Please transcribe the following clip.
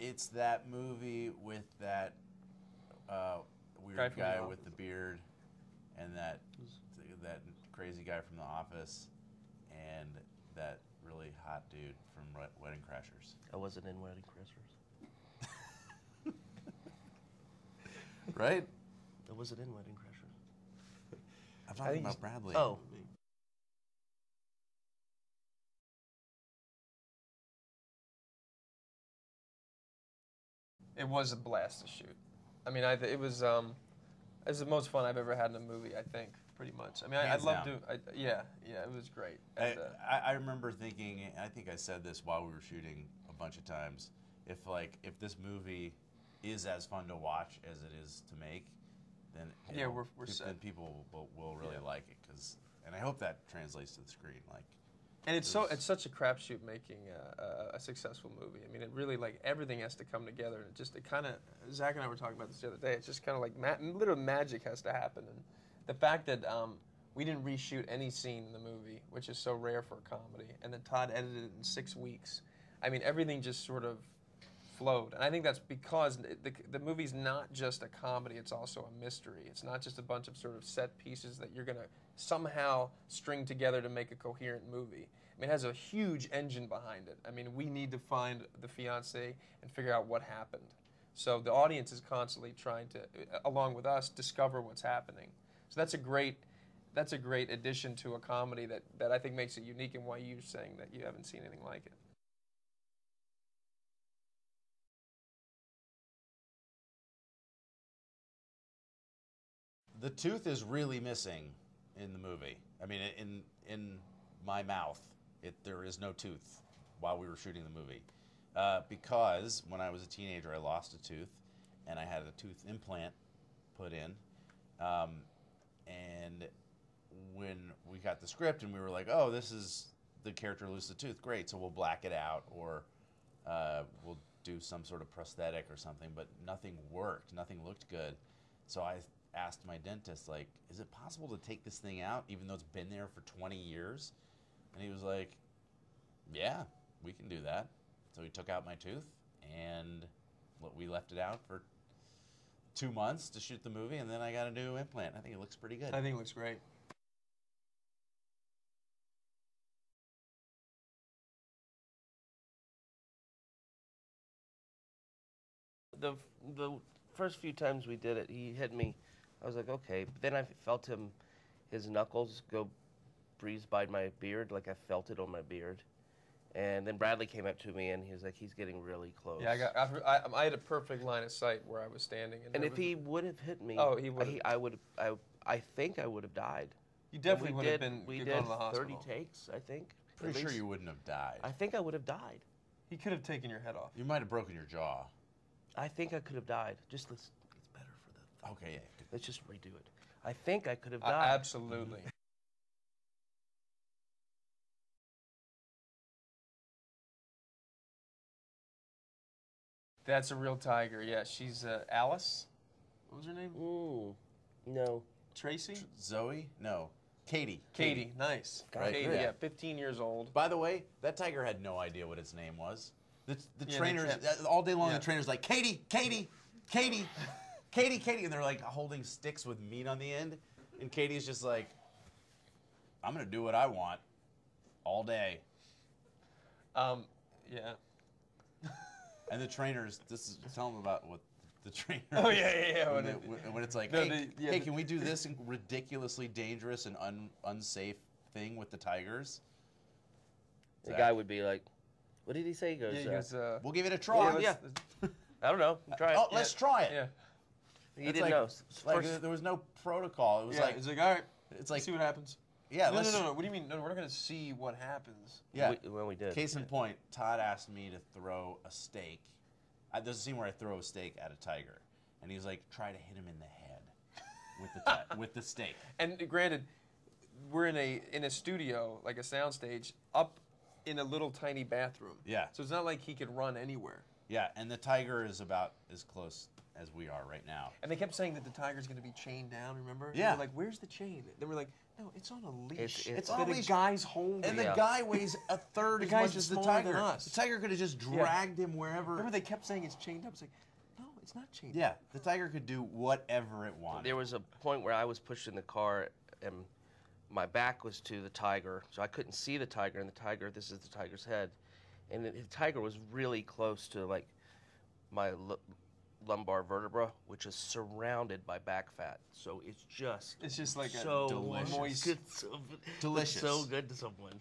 It's that movie with that weird guy with the beard and that crazy guy from The Office and that really hot dude from Wedding Crashers. I wasn't in Wedding Crashers. Right? I wasn't in Wedding Crashers. I'm talking about Bradley. Oh. It was a blast to shoot. I mean, it was the most fun I've ever had in a movie, I think, pretty much. I mean, I'd love to. Yeah, it was great. And, I remember thinking, I think I said this while we were shooting a bunch of times, if this movie is as fun to watch as it is to make, then we're set. Then people will really like it, and I hope that translates to the screen. And it's such a crapshoot making a successful movie. I mean, it really, like, everything has to come together. And it kind of, Zach and I were talking about this the other day. It's just kind of like literal magic has to happen. And the fact that we didn't reshoot any scene in the movie, which is so rare for a comedy, and then Todd edited it in 6 weeks. I mean, everything just sort of flowed. And I think that's because the movie's not just a comedy, it's also a mystery. It's not just a bunch of sort of set pieces that you're going to somehow string together to make a coherent movie. I mean, it has a huge engine behind it. I mean, we need to find the fiancé and figure out what happened. So the audience is constantly trying to, along with us, discover what's happening. So that's a great addition to a comedy that I think makes it unique, and why you're saying that you haven't seen anything like it. The tooth is really missing in the movie. I mean, in my mouth, there is no tooth while we were shooting the movie. Because when I was a teenager, I lost a tooth, and I had a tooth implant put in. And when we got the script and we were like, oh, this is the character loses the tooth, great, so we'll black it out, or we'll do some sort of prosthetic or something, but nothing worked, nothing looked good. So I asked my dentist, like, is it possible to take this thing out even though it's been there for 20 years? And he was like, yeah, we can do that. So he took out my tooth, and we left it out for 2 months to shoot the movie, and then I got a new implant. I think it looks pretty good. I think it looks great. The first few times we did it, he hit me. I was like, okay. But then I felt his knuckles go breeze by my beard, like I felt it on my beard. And then Bradley came up to me, and he was like, he's getting really close. Yeah, I had a perfect line of sight where I was standing. And if he would have hit me, oh, he would. I think I would have died. You definitely would have been. We gone did to the hospital. 30 takes, I think. Pretty sure you wouldn't have died. I think I would have died. He could have taken your head off. You might have broken your jaw. I think I could have died. It's better for the. Okay, yeah. Let's just redo it. I think I could have died. Absolutely. That's a real tiger. Yeah, she's Alice. What was her name? Ooh, no. Tracy? Zoe? No. Katie. Katie. Nice. Right? Katie, yeah, 15 years old. By the way, that tiger had no idea what its name was. The trainers, all day long, the trainer's like, Katie, Katie, Katie, Katie, Katie. And they're like holding sticks with meat on the end. And Katie's just like, I'm going to do what I want all day. Yeah. And the trainers, tell them about what the trainer. Oh, yeah. When it's like, hey, can we do this ridiculously dangerous and unsafe thing with the tigers? The guy would be like, what did he say? He goes, we'll give it a try. Yeah. I don't know. Try it. Oh, let's try it. Yeah. He didn't know. There was no protocol. It was like, it's like, all right. It's like, see what happens. Yeah. No. What do you mean? No, we're not going to see what happens. Yeah. We did. Case in point, Todd asked me to throw a steak. There's a scene where I throw a steak at a tiger, and he's like, try to hit him in the head with the steak. And granted, we're in a studio, like a soundstage, up in a little tiny bathroom. Yeah. So it's not like he could run anywhere. Yeah, and the tiger is about as close as we are right now. And they kept saying that the tiger's going to be chained down, remember? Yeah. They were like, where's the chain? They were like, No, it's on a leash. It's that on a a leash. guy's holding. And the Yeah. guy weighs a third The as guy's much as the smaller tiger. than us. The tiger could have just dragged him wherever. Remember they kept saying it's chained up. It's like, no, it's not chained Yeah, up. the tiger could do whatever it wanted. There was a point where I was pushing the car and my back was to the tiger, so I couldn't see the tiger. And the tiger, this is the tiger's head, and the tiger was really close to like my lumbar vertebra, which is surrounded by back fat. So it's just It's just like so a moist. good, so, Delicious. It's so good to someone.